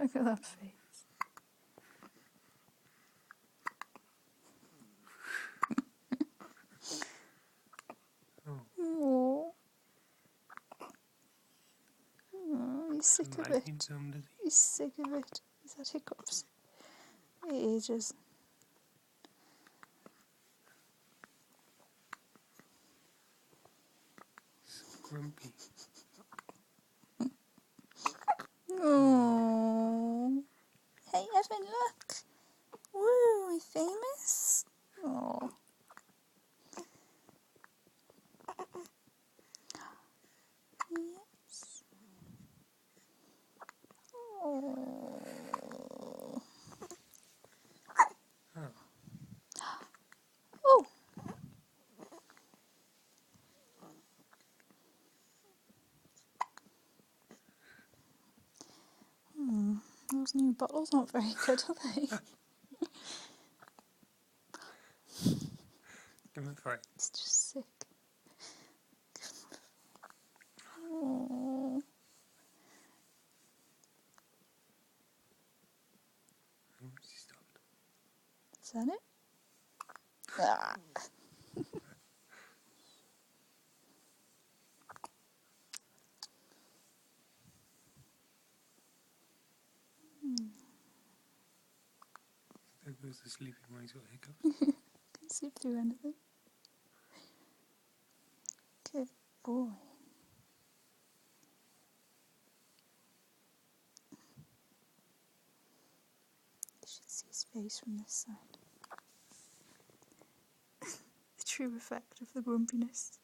Look at that face. Oh. Oh, he's sick of it. He's sick of it. He's had hiccups. Ages. Grumpy. Oh. Hey, Evan, look. Woo, we famous? Oh. Yes. Oh. Oh. Those new bottles aren't very good, are they? Give him a try. It's just sick. Oh. She stopped. Is that it? Ah. There goes the sleeping when he's got hiccups. Can sleep through anything. Good boy. You should see his face from this side. The true effect of the grumpiness.